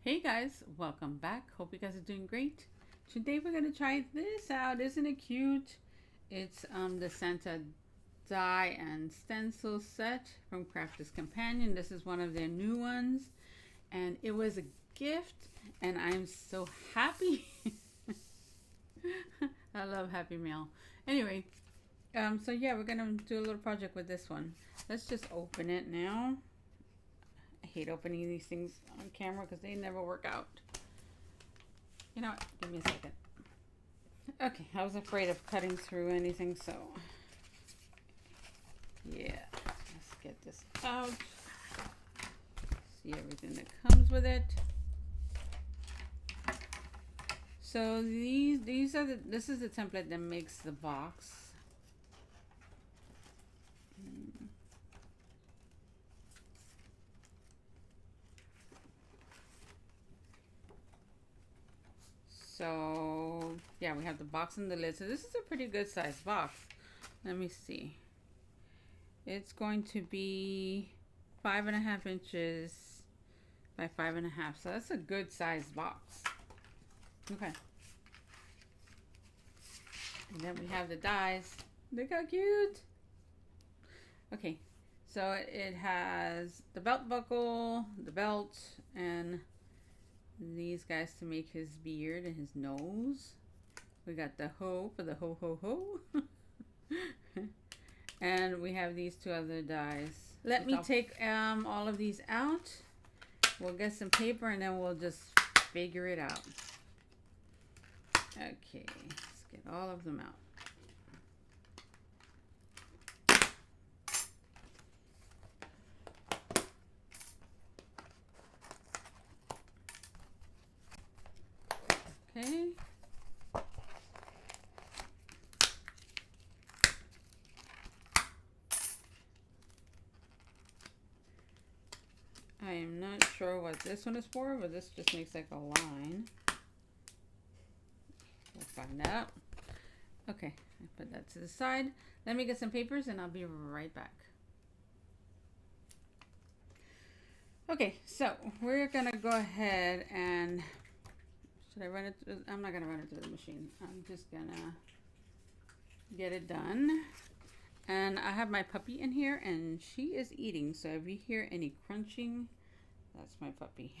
Hey guys, welcome back. Hope you guys are doing great. Today we're gonna try this out. Isn't it cute? It's the Santa die and stencil set from Crafters Companion. This is one of their new ones, and it was a gift, and I'm so happy. I love Happy Meal. Anyway, so yeah, we're gonna do a little project with this one. Let's just open it now. I hate opening these things on camera because they never work out. You know what? Give me a second. Okay, I was afraid of cutting through anything, so yeah. Let's get this out. See everything that comes with it. So these are this is the template that makes the box. So yeah, we have the box and the lid. So this is a pretty good size box. Let me see. It's going to be 5.5 inches by 5.5. So that's a good size box. Okay. And then we have the dies. Look how cute. Okay. So it has the belt buckle, the belt, and these guys to make his beard and his nose. We got the hoe for the ho ho ho. And we have these two other dies. Let me take all of these out. We'll get some paper and then we'll just figure it out. Okay, let's get all of them out. Okay. I am not sure what this one is for, but this just makes like a line. We'll find out. Okay, I put that to the side. Let me get some papers and I'll be right back. Okay, so we're gonna go ahead and, should I run it through? I'm not gonna run it through the machine. I'm just gonna get it done. And I have my puppy in here and she is eating. So if you hear any crunching, that's my puppy.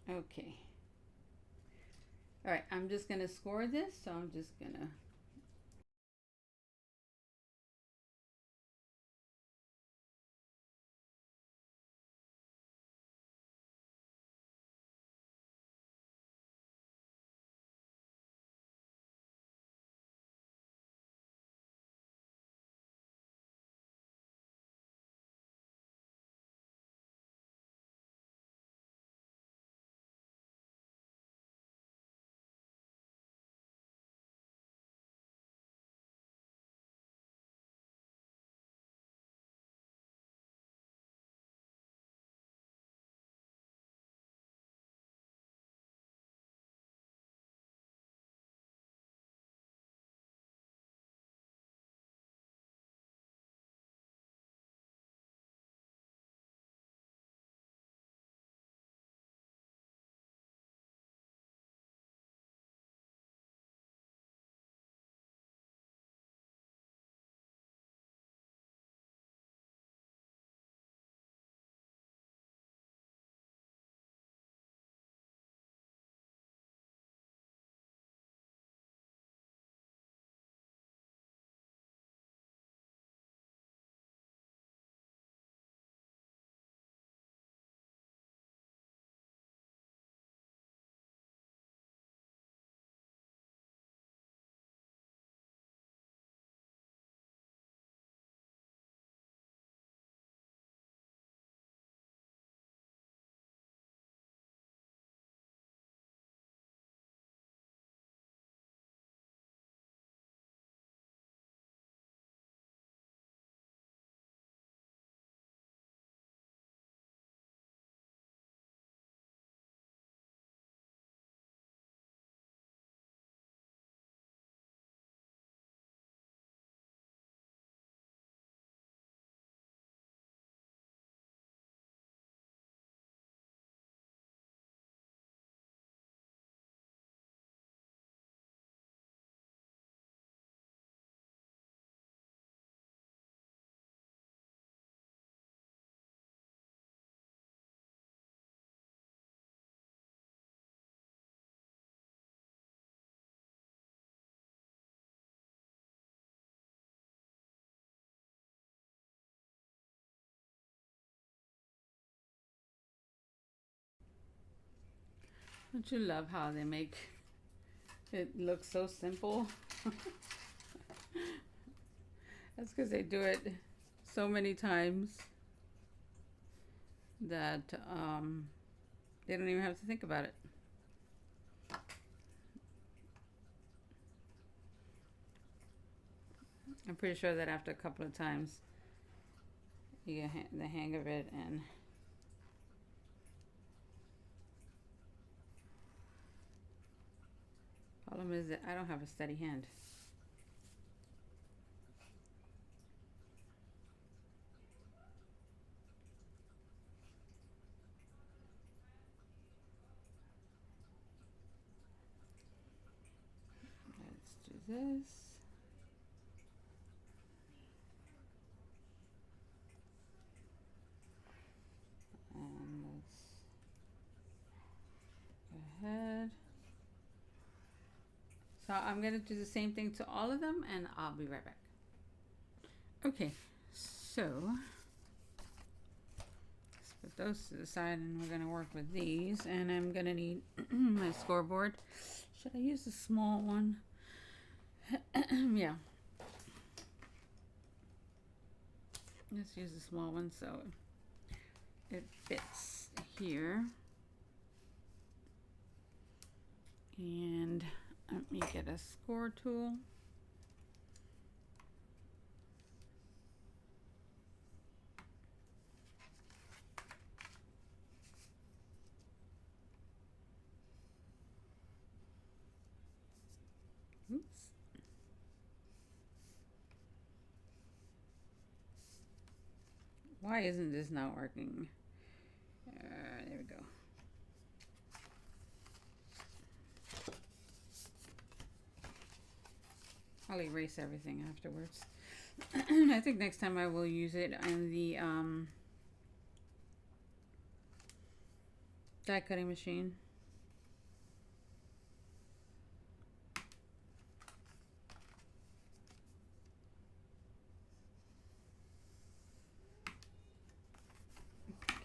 Okay. All right, I'm just gonna score this. So I'm just gonna Don't you love how they make it look so simple? That's because they do it so many times that they don't even have to think about it. I'm pretty sure that after a couple of times you get the hang of it, and problem is that I don't have a steady hand. Let's do this. And let's go ahead. So I'm going to do the same thing to all of them, and I'll be right back. Okay, so let's put those to the side, and we're going to work with these. And I'm going to need my scoreboard. Should I use the small one? Yeah. Let's use the small one so it fits here. And let me get a score tool. Oops. Why isn't this not working? There we go. I'll erase everything afterwards. I think next time I will use it in the die cutting machine.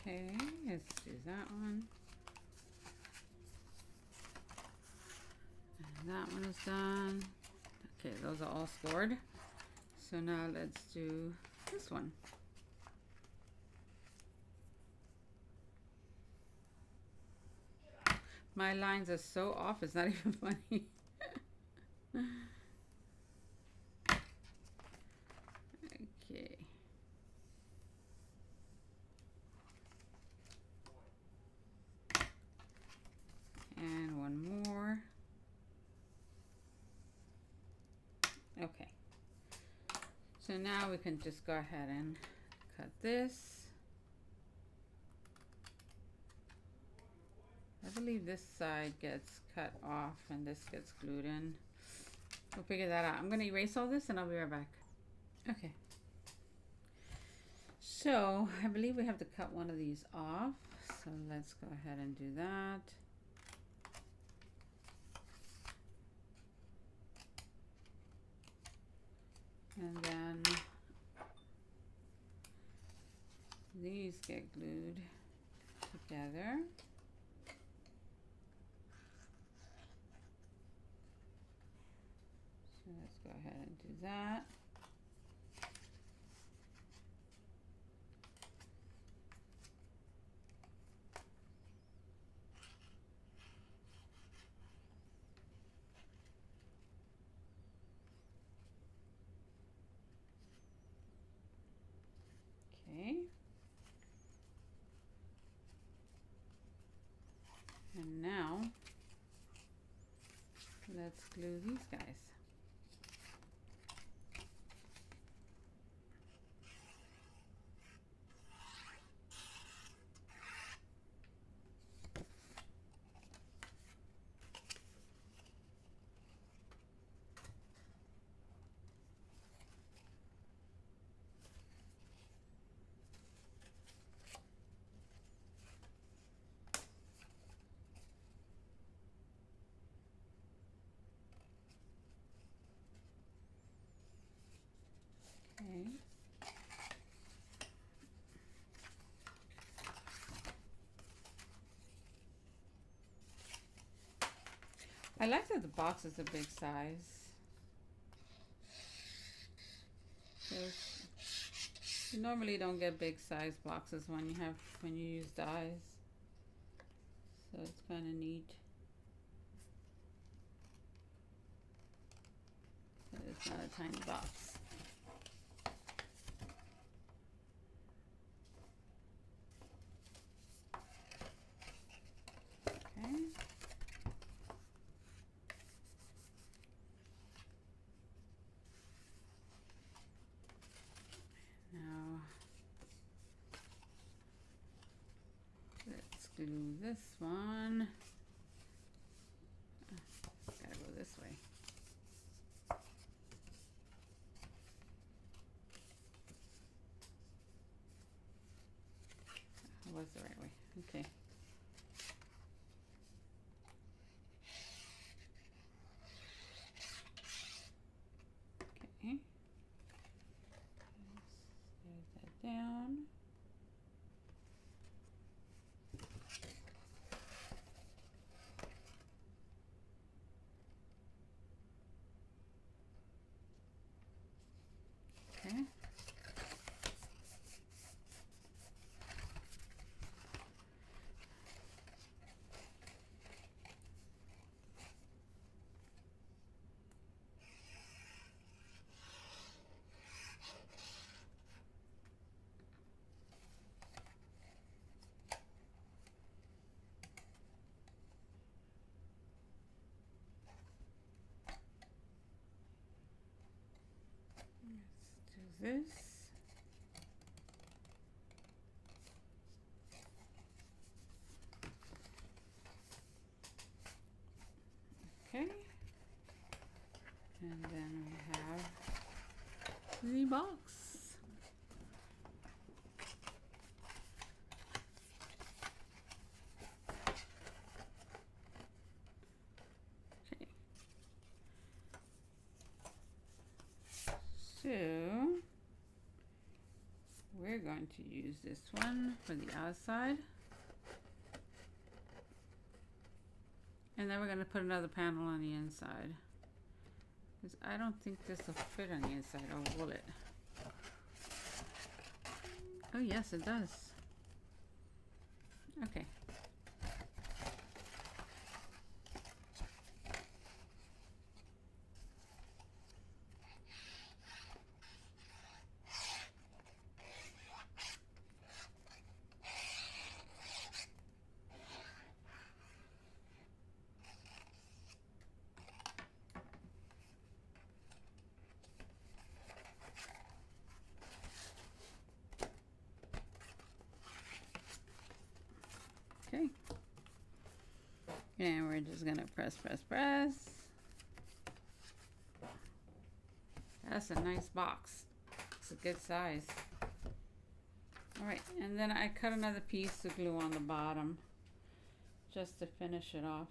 Okay, let's do that one. And that one is done. Okay, those are all scored. So now let's do this one. My lines are so off, it's not even funny. Okay. And one more. Okay. So now we can just go ahead and cut this. I believe this side gets cut off and this gets glued in. We'll figure that out. I'm going to erase all this and I'll be right back. Okay. So I believe we have to cut one of these off. So let's go ahead and do that. And then these get glued together. So let's go ahead and do that. Okay. And now let's glue these guys. I like that the box is a big size. You normally don't get big size boxes when you use dies. So it's kind of neat. But it's not a tiny box. Okay. Now let's glue this one. Gotta go this way. That was the right way. Okay. Okay. Slide that down. Okay. Let's do this. Okay. And then we have the box. Okay. So we're going to use this one for the outside. And then we're going to put another panel on the inside. Because I don't think this will fit on the inside, or will it? Oh yes, it does. Okay. Okay. And we're just gonna press. That's a nice box. It's a good size. Alright, and then I cut another piece to glue on the bottom just to finish it off.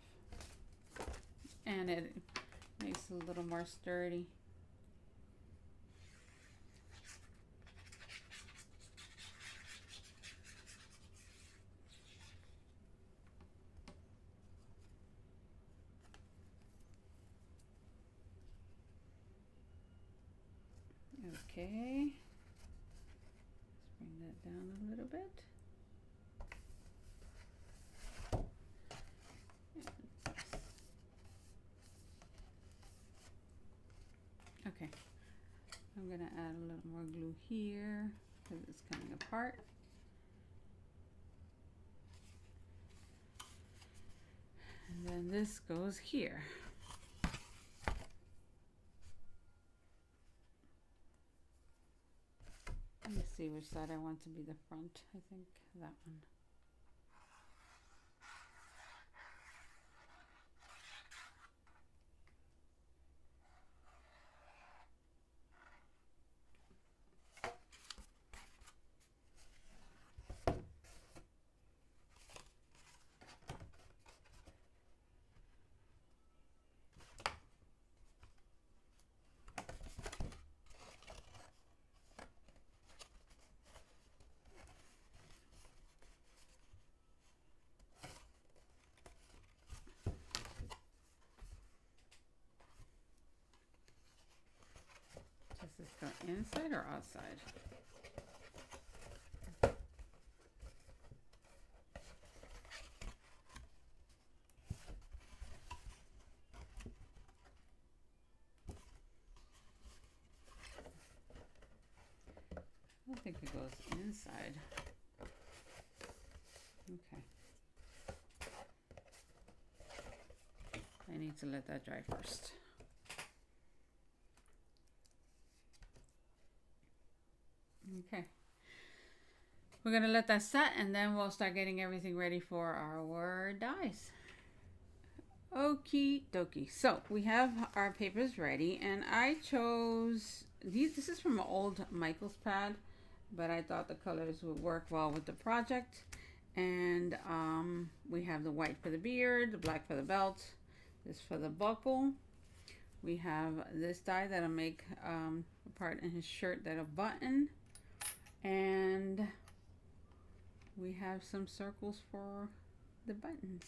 And it makes it a little more sturdy. Okay, let's bring that down a little bit. Okay, I'm gonna add a little more glue here because it's coming apart. And then this goes here. Let me see which side I want to be the front. I think that one. inside or outside? I think it goes inside. Okay. I need to let that dry first. Okay. We're gonna let that set and then we'll start getting everything ready for our dies. Okie dokie. So we have our papers ready and I chose these. This is from an old Michaels pad, but I thought the colors would work well with the project. And we have the white for the beard, the black for the belt, this for the buckle. We have this die that'll make a part in his shirt that'll button. And we have some circles for the buttons.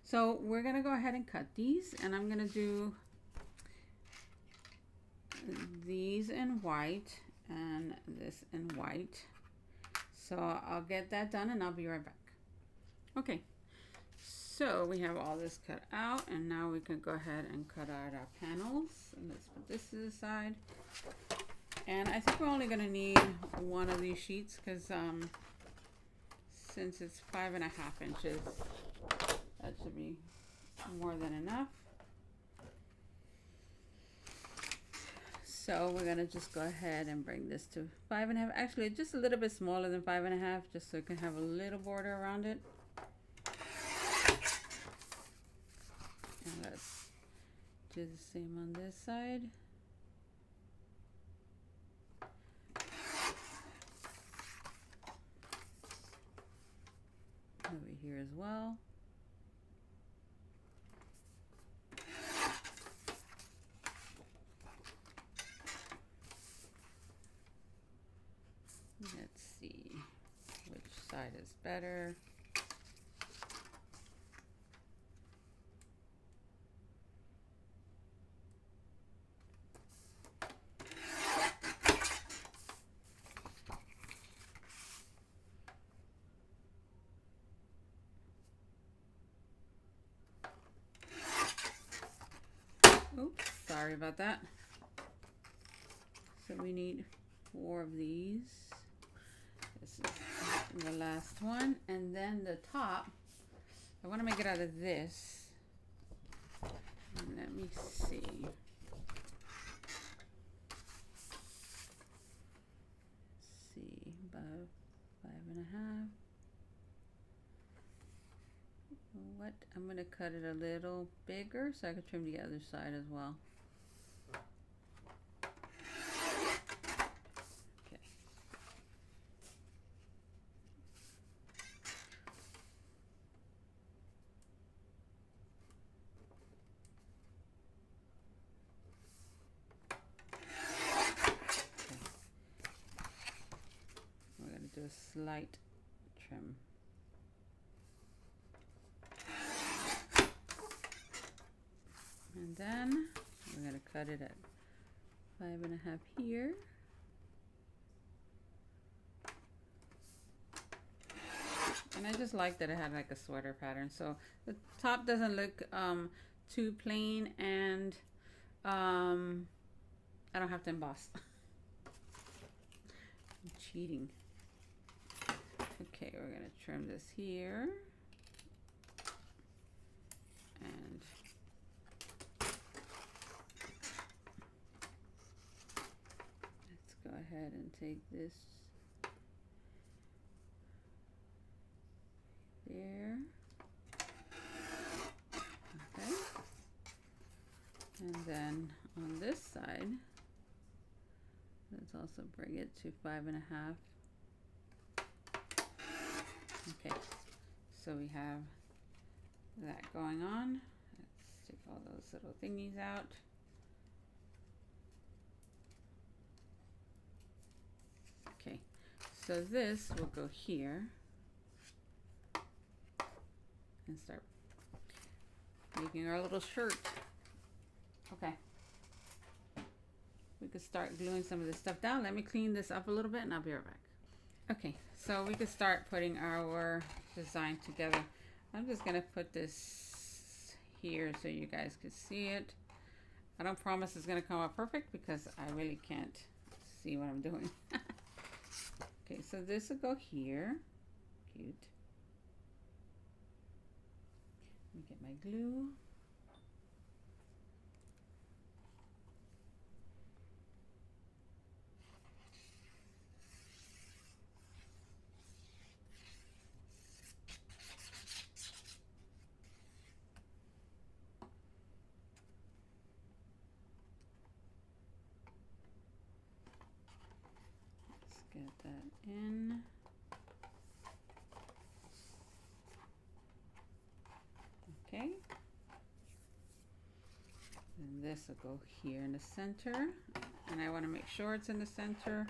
So we're gonna go ahead and cut these, and I'm gonna do these in white and this in white. So I'll get that done and I'll be right back. Okay, so we have all this cut out and now we can go ahead and cut out our panels. And let's put this to the side. And I think we're only gonna need one of these sheets because since it's 5.5 inches, that should be more than enough. So we're gonna just go ahead and bring this to 5.5. Actually, just a little bit smaller than 5.5, just so it can have a little border around it. And let's do the same on this side. Over here as well. Let's see which side is better. Oops, sorry about that. So we need 4 of these. This is the last one. And then the top, I want to make it out of this. And let me see. Let's see, about 5.5. What? I'm going to cut it a little bigger so I can trim the other side as well. Okay. We're going to do a slight trim. And then we're going to cut it at 5.5 here. And I just like that it had like a sweater pattern. So the top doesn't look too plain, and I don't have to emboss. I'm cheating. Okay, we're going to trim this here. And let's go ahead and take this there. Okay. And then on this side, let's also bring it to 5.5. Okay, so we have that going on. Let's take all those little thingies out. Okay, so this will go here and start making our little shirt. Okay, we could start gluing some of this stuff down. Let me clean this up a little bit and I'll be right back. Okay, so we could start putting our design together. I'm just gonna put this here so you guys can see it. I don't promise it's gonna come out perfect because I really can't see what I'm doing. Okay, so this will go here. Cute. Let me get my glue. Get that in. Okay. And this will go here in the center. And I want to make sure it's in the center.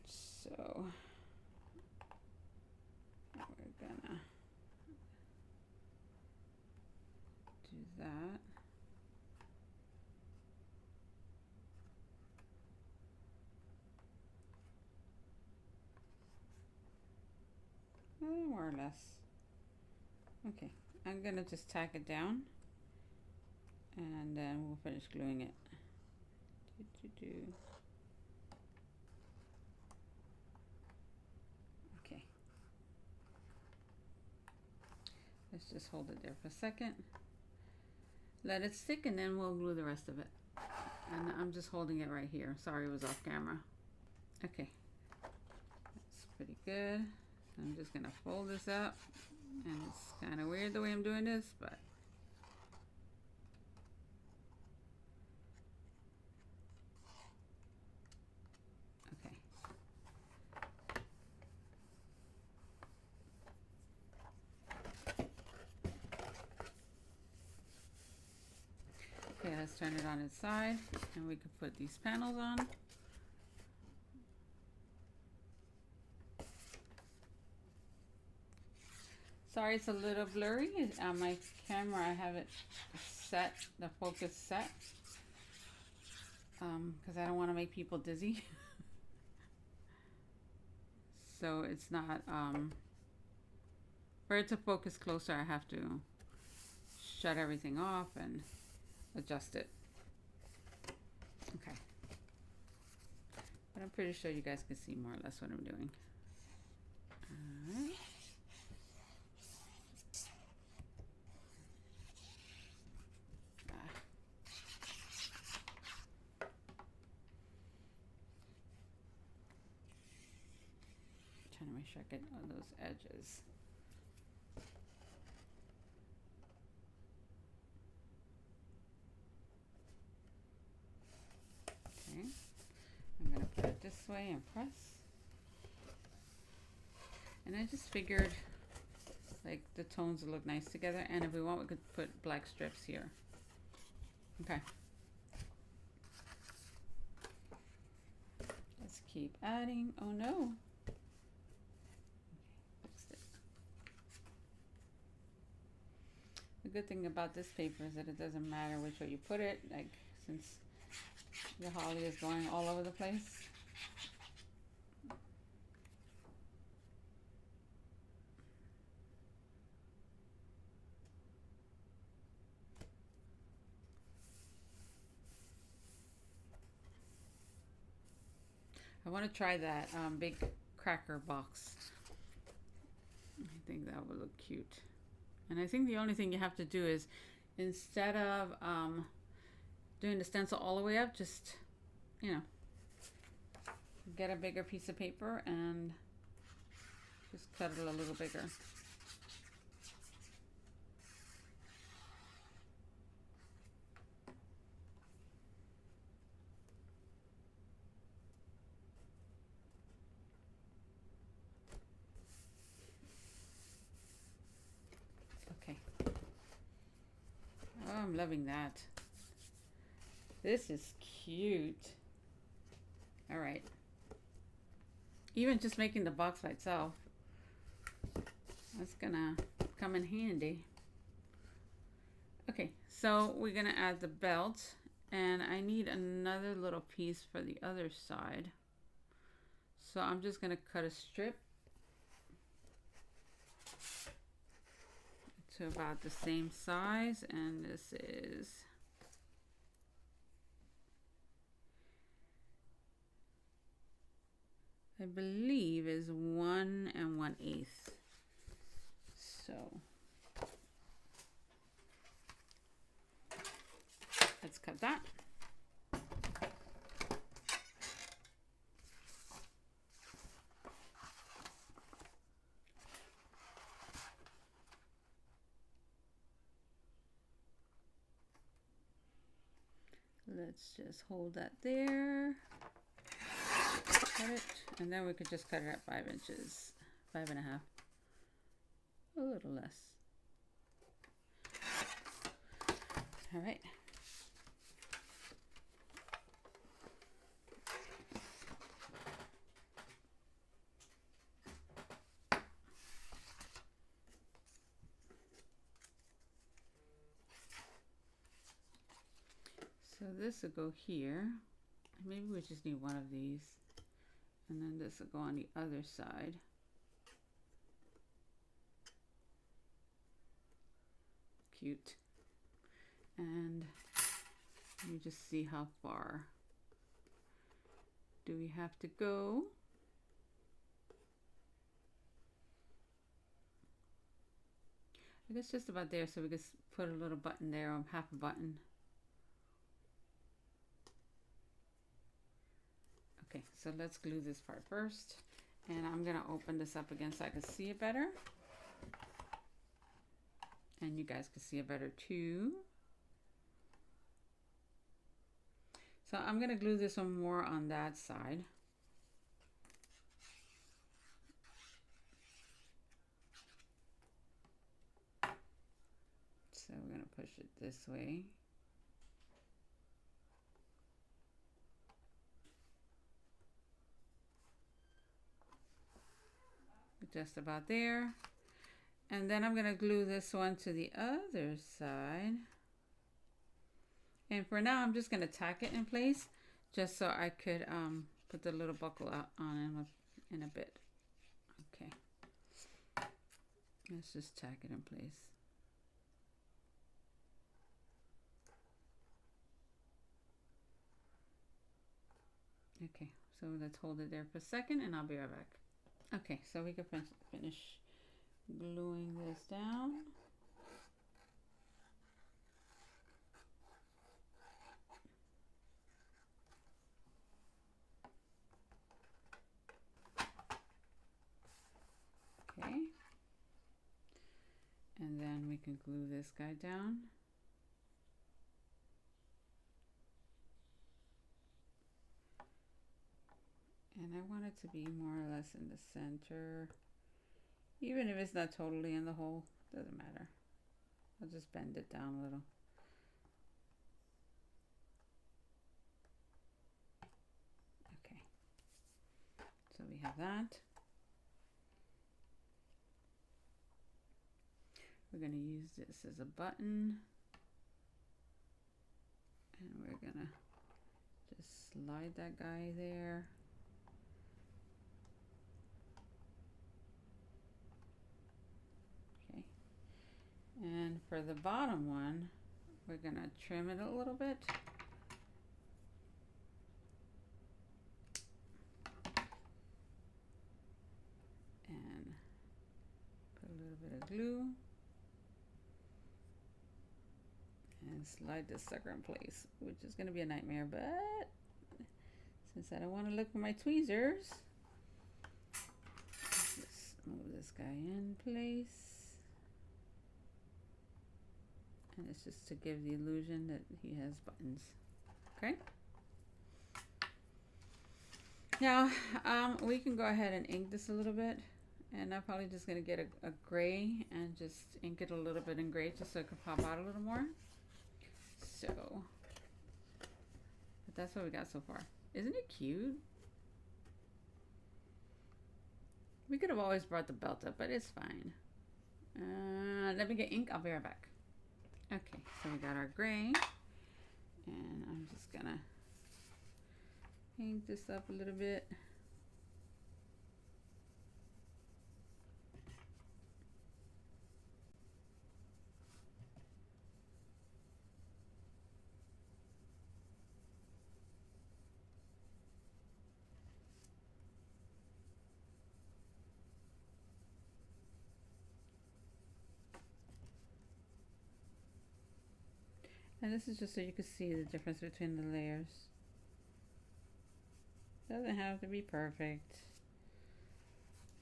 So we're gonna do that. More or less. Okay, I'm gonna just tack it down and then we'll finish gluing it. Okay, let's just hold it there for a second. Let it stick and then we'll glue the rest of it. And I'm just holding it right here. Sorry, it was off camera. Okay, that's pretty good. I'm just gonna fold this up, and it's kind of weird the way I'm doing this, but okay. Okay, let's turn it on its side, and we can put these panels on. Sorry, it's a little blurry. On my camera, I have it set, the focus set, because I don't want to make people dizzy. So it's not, for it to focus closer, I have to shut everything off and adjust it. Okay. But I'm pretty sure you guys can see more or less what I'm doing. All right. Trying to make sure I get all those edges. Okay, I'm gonna put it this way and press. And I just figured like the tones would look nice together, and if we want we could put black strips here. Okay. Let's keep adding. Oh no. The good thing about this paper is that it doesn't matter which way you put it, like since the holly is going all over the place. I want to try that big cracker box. I think that would look cute. And I think the only thing you have to do is, instead of doing the stencil all the way up, just, you know, get a bigger piece of paper and just cut it a little bigger. Okay. Oh, I'm loving that. This is cute. All right. Even just making the box by itself, that's gonna come in handy. Okay, so we're gonna add the belt, And I need another little piece for the other side. So I'm just going to cut a strip to about the same size, and this is I believe is 1 1/8. So let's cut that. Let's just hold that there. Cut it, and then we could just cut it at 5 inches, 5.5, a little less. All right. So this will go here. Maybe we just need one of these. And then this will go on the other side. Cute. And let me just see how far do we have to go. I guess just about there, so we can put a little button there, or half a button. Okay, so let's glue this part first. And I'm gonna open this up again so I can see it better. And you guys can see it better too. So I'm gonna glue this one more on that side. So we're gonna push it this way. Just about there. And then I'm going to glue this one to the other side. And for now, I'm just going to tack it in place just so I could put the little buckle out on in a bit. Okay. Let's just tack it in place. Okay, so let's hold it there for a second and I'll be right back. Okay, so we can finish gluing this down. Okay. And then we can glue this guy down. And I want it to be more or less in the center. Even if it's not totally in the hole, doesn't matter. I'll just bend it down a little. Okay. So we have that. We're going to use this as a button. And we're going to just slide that guy there. And for the bottom one, we're going to trim it a little bit. And put a little bit of glue. And slide this sucker in place, which is going to be a nightmare, but since I don't want to look for my tweezers, let's move this guy in place. And it's just to give the illusion that he has buttons. Okay. Now, we can go ahead and ink this a little bit. And I'm probably just going to get a gray and just ink it a little bit in gray just so it can pop out a little more. So, but that's what we got so far. Isn't it cute? We could have always brought the belt up, but it's fine. Let me get ink. I'll be right back. Okay, so we got our gray. And I'm just gonna paint this up a little bit. And this is just so you can see the difference between the layers. Doesn't have to be perfect.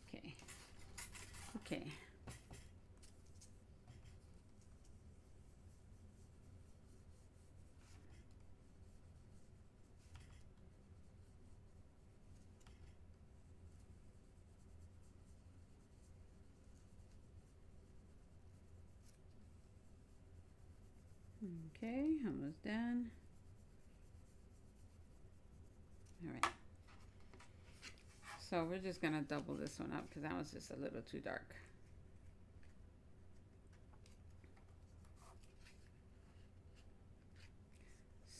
Okay. Okay. Okay, almost done. All right. So we're just gonna double this one up because that was just a little too dark.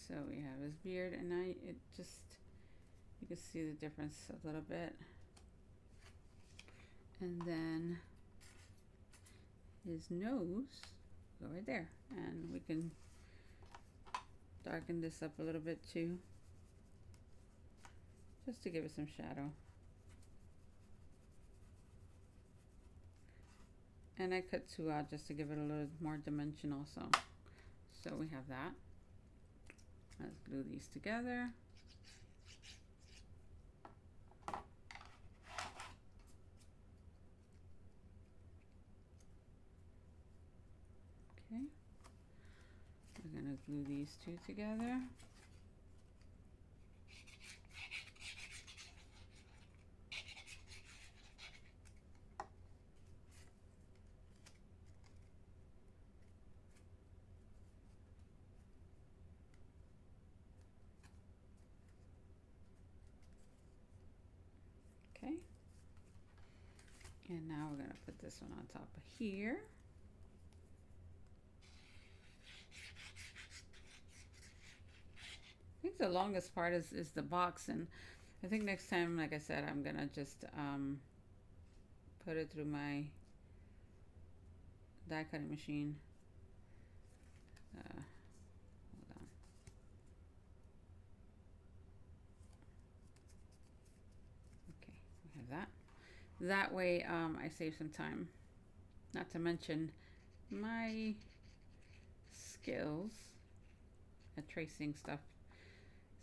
So we have his beard, and now it just, you can see the difference a little bit. And then his nose, go right there. And we can darken this up a little bit too, just to give it some shadow. And I cut 2 out just to give it a little more dimension also. So we have that. Let's glue these together. Okay. We're gonna glue these 2 together. Okay. And now we're gonna put this one on top of here. I think the longest part is the box, and I think next time, like I said, I'm gonna just put it through my die cutting machine. Hold on. Okay, we have that. That way I save some time. Not to mention my skills at tracing stuff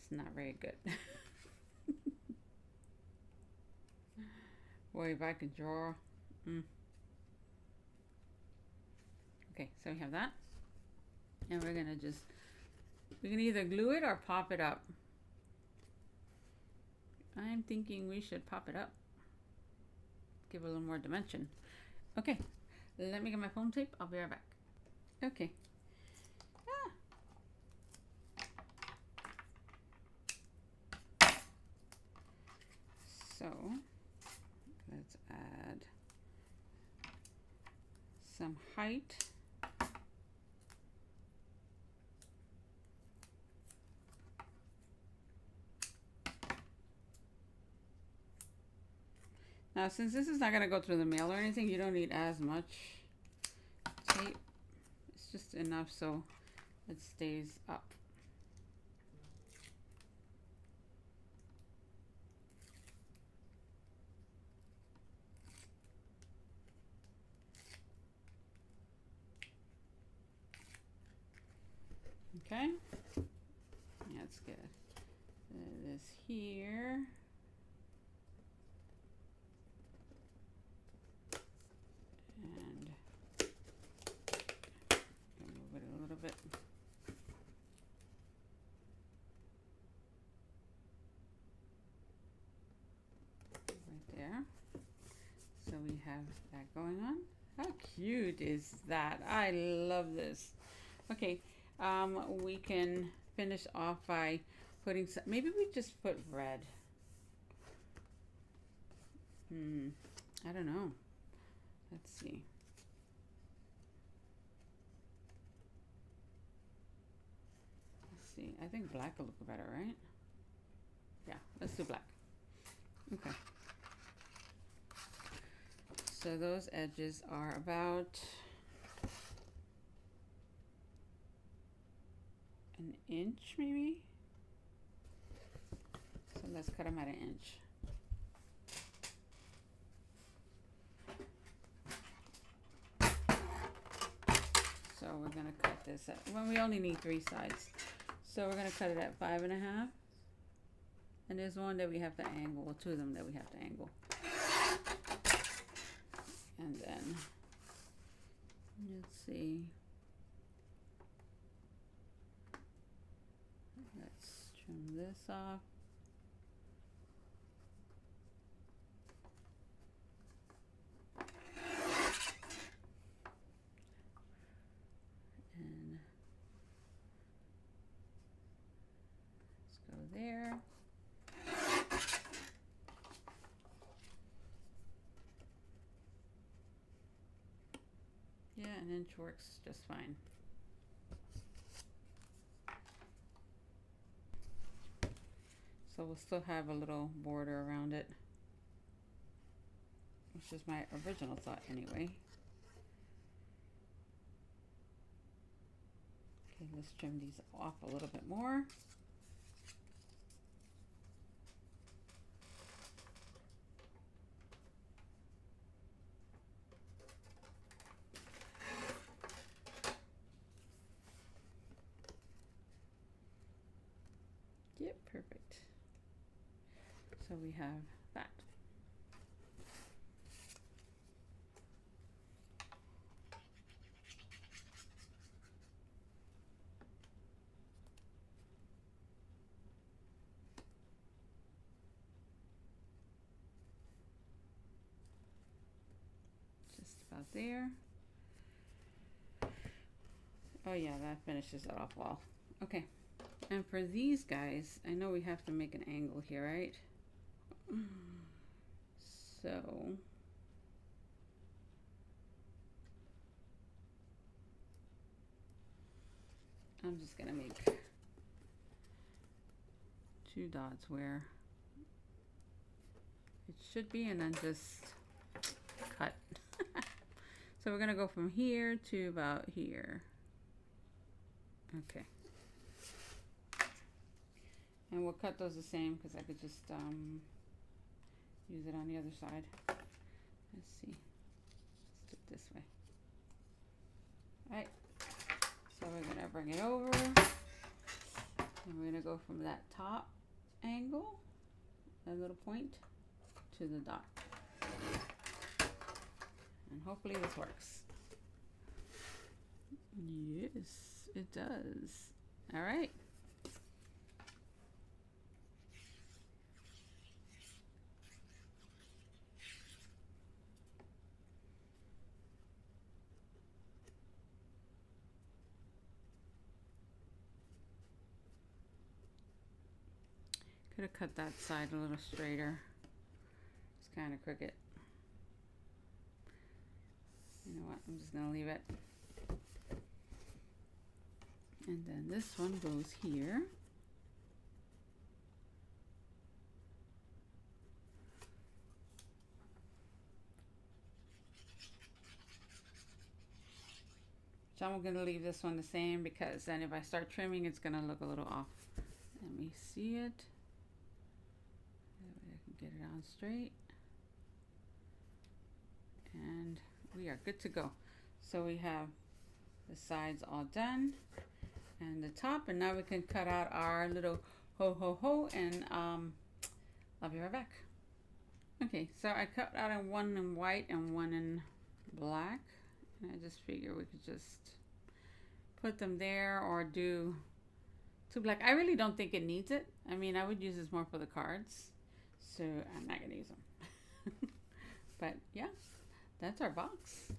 is not very good. Boy, if I could draw. Okay, so we have that. And we're gonna just, we can either glue it or pop it up. I'm thinking we should pop it up. Give it a little more dimension. Okay, let me get my foam tape. I'll be right back. Okay. So let's add some height. Now, since this is not going to go through the mail or anything, you don't need as much tape. It's just enough so it stays up. Okay, let's get this here. And move it a little bit. Right there. So we have that going on. How cute is that? I love this. Okay, we can finish off by putting some, maybe we just put red. I don't know. Let's see. Let's see. I think black will look better, right? Yeah, let's do black. Okay. So those edges are about an inch maybe. So let's cut them at an inch. So we're gonna cut this at, well, we only need 3 sides. So we're gonna cut it at 5.5. And there's one that we have to angle, well, 2 of them that we have to angle. And then, let's see. Let's trim this off. And let's go there. Yeah, an inch works just fine. So we'll still have a little border around it, which is my original thought anyway. Okay, let's trim these off a little bit more. Yep, perfect. So we have that. Just about there. Oh yeah, that finishes it off well. Okay. And for these guys, I know we have to make an angle here, right? So I'm just gonna make 2 dots where it should be, and then just cut. So we're gonna go from here to about here. Okay. And we'll cut those the same because I could just use it on the other side. Let's see. Let's do it this way. Alright. So we're gonna bring it over. And we're gonna go from that top angle, that little point, to the dot. And hopefully this works. Yes, it does. Alright. Could have cut that side a little straighter. It's kind of crooked. You know what? I'm just gonna leave it. And then this one goes here. So I'm gonna leave this one the same because then if I start trimming, it's gonna look a little off. Let me see it. That way I can get it on straight. And we are good to go. So we have the sides all done and the top, and now we can cut out our little ho ho ho, and I'll be right back. Okay, so I cut out one in white and one in black, and I just figure we could just put them there or do 2 black. I really don't think it needs it. I mean, I would use this more for the cards, so I'm not gonna use them. But yeah, that's our box.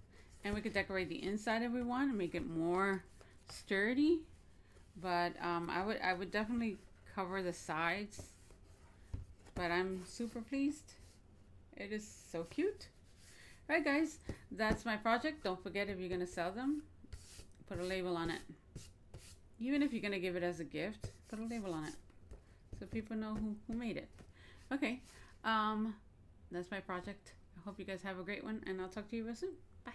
And we could decorate the inside if we want and make it more sturdy. But I would definitely cover the sides. But I'm super pleased. It is so cute. All right, guys, that's my project. Don't forget, if you're gonna sell them, put a label on it. Even if you're gonna give it as a gift, Put a label on it so people know who made it. Okay, that's my project. I hope you guys have a great one, and I'll talk to you real soon. Bye.